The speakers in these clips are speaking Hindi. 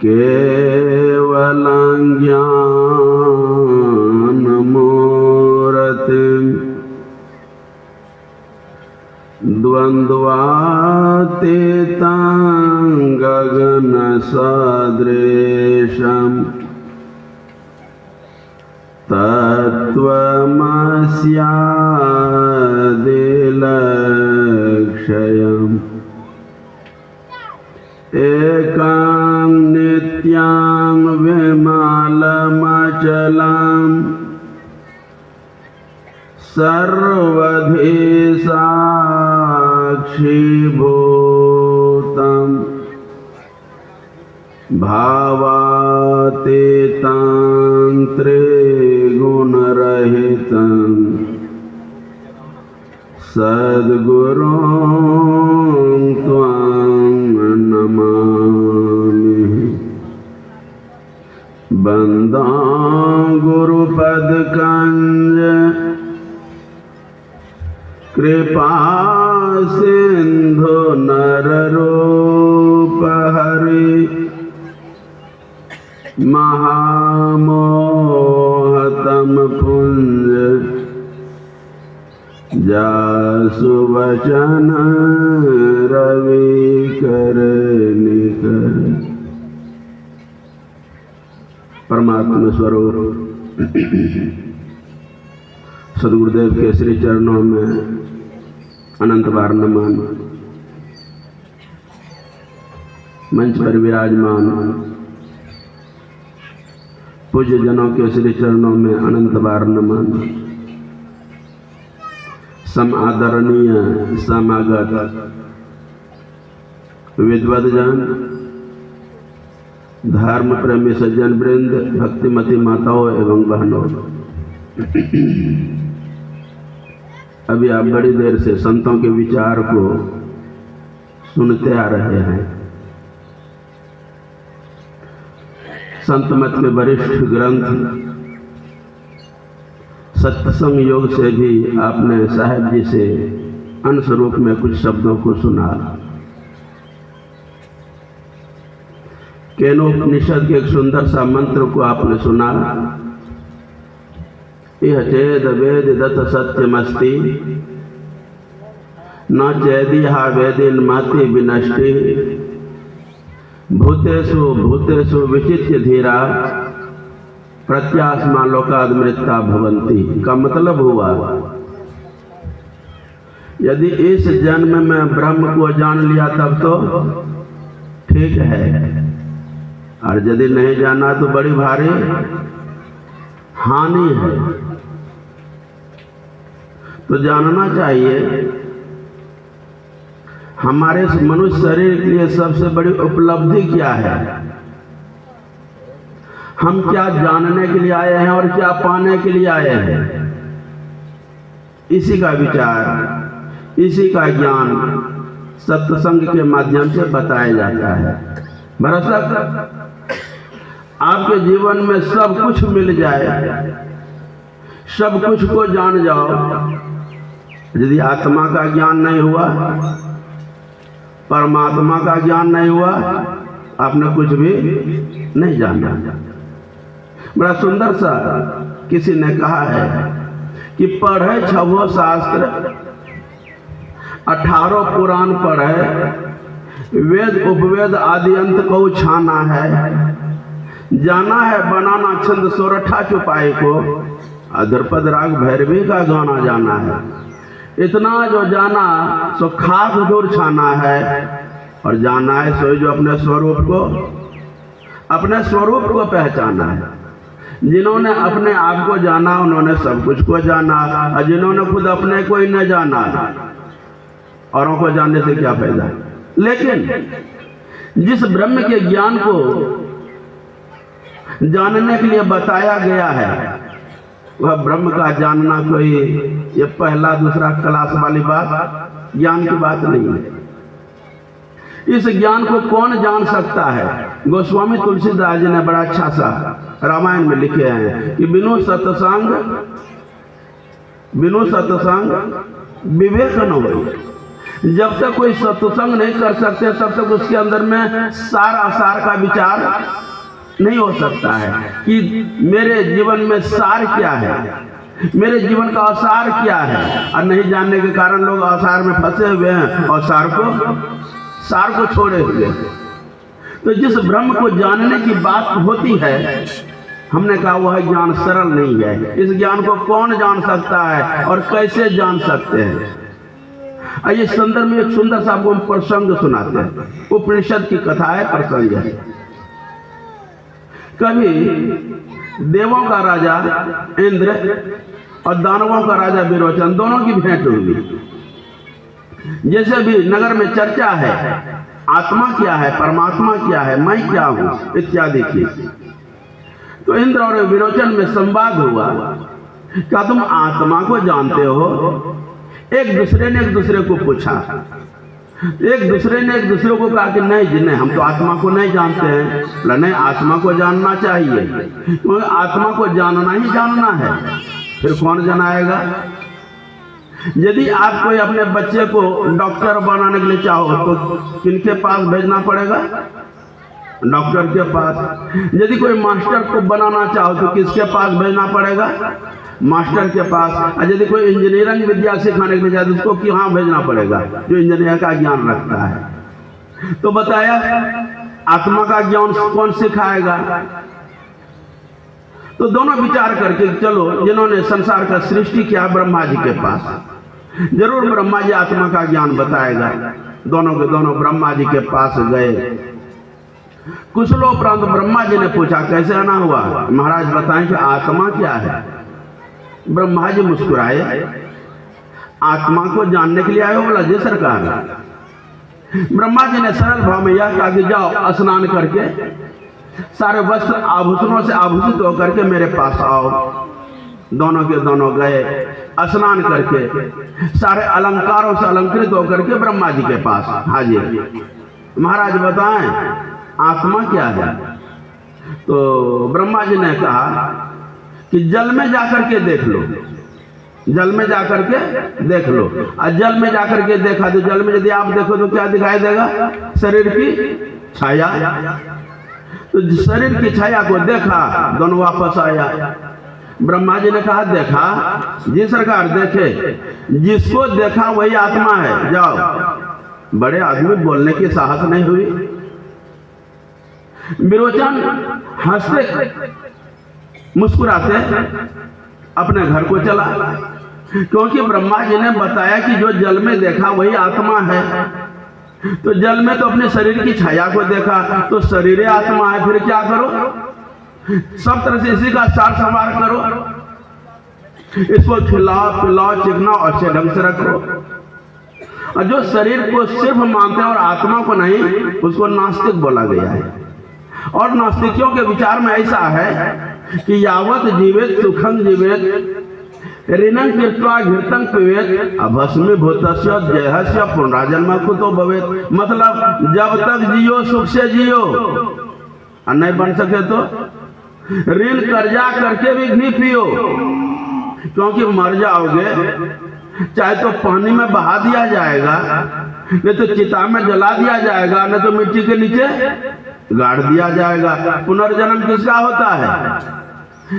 केवलं ज्ञानमूर्तिं द्वन्द्वातीतं गगनसदृशम् तत्त्वमस्यादिलक्ष्यम् एकं नित्यं विमलमचलं सर्वधि साक्षीभूतं भावातीतं त्रिगुणरहितं सद्गुरुं त्वां नमामि। बन्दां गुरुपदकंज कृपा सिंधु नररूप हरि महामोहतम पुंज जासु वचन रवि कर निकर। परमात्मा स्वरूप सदगुरुदेव के श्री चरणों में अनंत बार नमन। मंच पर विराजमान पूज्य जनों के श्री चरणों में अनंत बार नमन। सम आदरणीय समागत विद्वद्जन, धर्म प्रेमी सज्जन वृंद, भक्तिमती माताओं एवं बहनों, अभी आप बड़ी देर से संतों के विचार को सुनते आ रहे हैं। संत मत में वरिष्ठ ग्रंथ सत्संग योग से भी आपने साहेब जी से अंश रूप में कुछ शब्दों को सुना। केनोपनिषद के एक सुंदर सा मंत्र को आपने सुना। यह चेद वेद दत्त सत्यमस्ति न चेदिहा वेदिन माति विनष्टि भूतेषु भूतेषु विचित्य धीरा प्रत्यास्मा लोकाद मृत्ता भवंती। का मतलब हुआ, यदि इस जन्म में ब्रह्म को जान लिया तब तो ठीक है, और यदि नहीं जाना तो बड़ी भारी हानि है। तो जानना चाहिए। हमारे इस मनुष्य शरीर के लिए सबसे बड़ी उपलब्धि क्या है? हम क्या जानने के लिए आए हैं और क्या पाने के लिए आए हैं? इसी का विचार, इसी का ज्ञान सत्संग के माध्यम से बताया जाता है। भरोसा आपके जीवन में सब कुछ मिल जाए, सब कुछ को जान जाओ, यदि आत्मा का ज्ञान नहीं हुआ, परमात्मा का ज्ञान नहीं हुआ, आपने कुछ भी नहीं जाना। बड़ा सुंदर सा किसी ने कहा है कि पढ़े 6 शास्त्र 18 पुराण पढ़े, वेद उपवेद आदि अंत को छाना है, जाना है बनाना छंद सोरठा चुपाई को, अधरपद राग भैरवी का गाना जाना है। इतना जो जाना सो खाक दूर छाना है, और जाना है सो जो अपने स्वरूप को पहचाना है। जिन्होंने अपने आप को जाना उन्होंने सब कुछ को जाना, और जिन्होंने खुद अपने को ही न जाना, औरों को जानने से क्या फायदा। लेकिन जिस ब्रह्म के ज्ञान को जानने के लिए बताया गया है, वह ब्रह्म का जानना कोई ये पहला दूसरा क्लास वाली बात, ज्ञान की बात नहीं है। इस ज्ञान को कौन जान सकता है? गोस्वामी तुलसीदास जी ने बड़ा अच्छा सा रामायण में लिखे हैं कि बिनु सत्संग विवेक न हो। जब तक कोई सत्संग नहीं कर सकते तब तक उसके अंदर में सार आसार का विचार नहीं हो सकता है कि मेरे जीवन में सार क्या है, मेरे जीवन का आसार क्या है। और नहीं जानने के कारण लोग आसार में फंसे हुए हैं और सार को छोड़े हुए हैं। तो जिस ब्रह्म को जानने की बात होती है, हमने कहा वह ज्ञान सरल नहीं है। इस ज्ञान को कौन जान सकता है और कैसे जान सकते हैं। आइए संदर्भ में एक सुंदर सा आपको प्रसंग सुनाते हैं। उपनिषद की कथा है, प्रसंग है। कभी देवों का राजा इंद्र और दानवों का राजा विरोचन दोनों की भेंट हुई। जैसे भी नगर में चर्चा है, आत्मा क्या है, परमात्मा क्या है, मैं क्या हूं इत्यादि की। तो इंद्र और विरोचन में संवाद हुआ, क्या तुम आत्मा को जानते हो? एक दूसरे ने एक दूसरे को पूछा। एक दूसरे ने एक दूसरे को कहा कि नहीं जी नहीं, हम तो आत्मा को नहीं जानते हैं। नहीं, आत्मा को जानना चाहिए, क्योंकि आत्मा को जानना ही जानना है, फिर कौन जनाएगा। यदि आप कोई अपने बच्चे को डॉक्टर बनाने के लिए चाहो तो किनके पास भेजना पड़ेगा? डॉक्टर के पास। यदि कोई मास्टर को बनाना चाहो तो किसके पास भेजना पड़ेगा? मास्टर के पास। और यदि कोई इंजीनियरिंग विद्या सिखाने के लिए चाहे तो उसको कहाँ भेजना पड़ेगा? जो इंजीनियर का ज्ञान रखता है। तो बताया आत्मा का ज्ञान कौन सिखाएगा? तो दोनों विचार करके चलो, जिन्होंने संसार का सृष्टि किया ब्रह्मा जी के पास, जरूर ब्रह्मा जी आत्मा का ज्ञान बताएगा। दोनों के दोनों ब्रह्मा जी के पास गए। कुछ लोग प्रांत ब्रह्मा जी ने पूछा कैसे आना हुआ? महाराज बताएं कि आत्मा क्या है? ब्रह्मा जी मुस्कुराए। आत्मा को जानने के लिए आए हो? बोला जी सरकार। ब्रह्मा जी ने सरल भाव में यह कहा कि जाओ स्नान करके सारे वस्त्र आभूषणों से आभूषित होकर के मेरे पास आओ। दोनों के दोनों गए, स्नान करके सारे अलंकारों से अलंकृत होकर के ब्रह्मा जी के पास हाजिर। महाराज बताएं आत्मा क्या है? तो ब्रह्मा जी ने कहा कि जल में जाकर के देख लो, जल में जाकर के देख लो। और जल में जाकर के देखा तो जल में यदि आप देखो तो क्या दिखाई देगा? शरीर की छाया। तो शरीर की छाया को देखा, दोनों वापस आया। ब्रह्मा जी ने कहा देखा? जी सरकार देखे। जिसको देखा वही आत्मा है, जाओ। बड़े आदमी बोलने की साहस नहीं हुई। विरोचन हंसते मुस्कुराते अपने घर को चला, क्योंकि ब्रह्मा जी ने बताया कि जो जल में देखा वही आत्मा है। तो जल में तो अपने शरीर की छाया को देखा, तो शरीर आत्मा है, फिर क्या करो? सब तरह से इसी का सार संभार करो, इसको खिलाओ पिलाओ चिकना और अच्छे ढंग से रखो। और जो शरीर को सिर्फ मानते हैं और आत्मा को नहीं, उसको नास्तिक बोला गया है। और नास्तिकों के विचार में ऐसा है कि यावत जीवेत सुखं जीवेत ऋणं कृत्वा घृतं पिबेत अभस्मीभूतस्य जयस्य पुनराजन्म कुतो भवेत्। मतलब जब तक जियो सुख से जियो, और नहीं बन सके तो ऋण कर्जा करके भी घी पियो, क्योंकि मर जाओगे। चाहे तो पानी में बहा दिया जाएगा, नहीं तो चिता में जला दिया जाएगा, नहीं तो मिट्टी के नीचे गाड़ दिया जाएगा। पुनर्जन्म किसका होता है?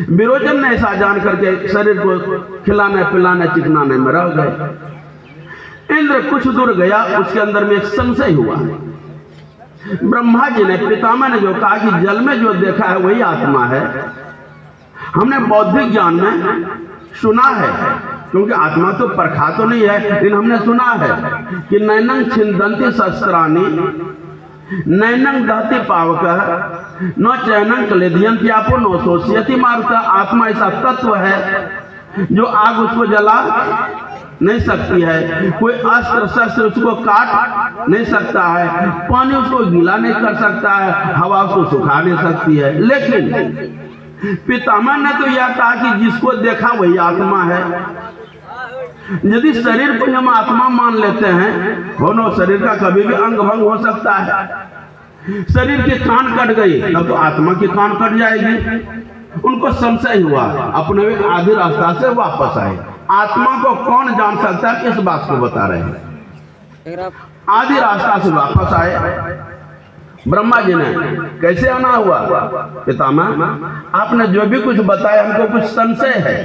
विरोचन ने ऐसा जान करके शरीर को खिलाने पिलाने चिकनाने में रह गए। इंद्र कुछ दूर गया, उसके अंदर में एक संशय हुआ। ब्रह्मा जी ने पितामह ने जो कहा कि जल में जो देखा है वही आत्मा है, हमने बौद्धिक ज्ञान में सुना है, क्योंकि आत्मा तो परखा तो नहीं है, लेकिन हमने सुना है कि नैनं छिन्दन्ति शस्त्राणि नैनं दहति पावकः न चैनं क्लेदयन्ति आपो न शोषयति मारुतः। आत्मा ऐसा तत्व है जो आग उसको जला नहीं सकती है, कोई अस्त्र शस्त्र उसको काट नहीं सकता है, पानी उसको गीला नहीं कर सकता है, हवा उसको सुखा नहीं सकती है। लेकिन पितामह ने तो यह कहा कि जिसको देखा वही आत्मा है। यदि शरीर को हम आत्मा मान लेते हैं, हो न शरीर का कभी भी अंग भंग हो सकता है। शरीर की कान कट गई तब तो आत्मा की कान कट जाएगी। उनको संशय हुआ, अपने आधी रास्ता से वापस आए। आत्मा को कौन जान सकता है, इस बात को बता रहे हैं। आधी रास्ता से वापस आए। ब्रह्मा जी ने कैसे आना हुआ? पितामह आपने जो भी कुछ बताया हमको कुछ संशय है।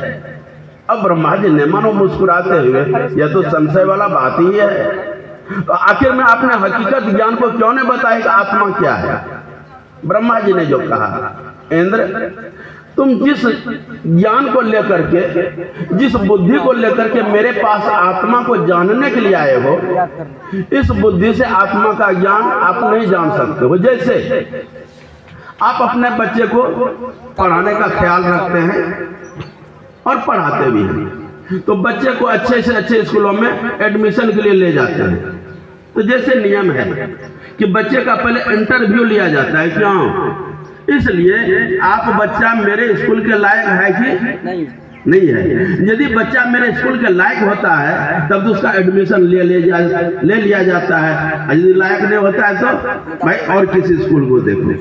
अब ब्रह्मा जी ने मानो मुस्कुराते हुए, यह तो संशय वाला बात ही है, तो आखिर में आपने हकीकत ज्ञान को क्यों नहीं बताया कि आत्मा क्या है? ब्रह्मा जी ने जो कहा, इंद्र तुम जिस ज्ञान को लेकर के, जिस बुद्धि को लेकर के मेरे पास आत्मा को जानने के लिए आए हो, इस बुद्धि से आत्मा का ज्ञान आप नहीं जान सकते हो। जैसे आप अपने बच्चे को पढ़ाने का ख्याल रखते हैं और पढ़ाते भी हैं, तो बच्चे को अच्छे से अच्छे स्कूलों में एडमिशन के लिए ले जाते हैं। तो जैसे नियम है कि बच्चे का पहले इंटरव्यू लिया जाता है, क्यों? इसलिए आप बच्चा मेरे स्कूल के लायक है कि नहीं है। यदि बच्चा मेरे स्कूल के लायक होता है तब तो उसका एडमिशन ले लिया जाता है, यदि लायक नहीं होता है तो भाई और किसी स्कूल को देखो।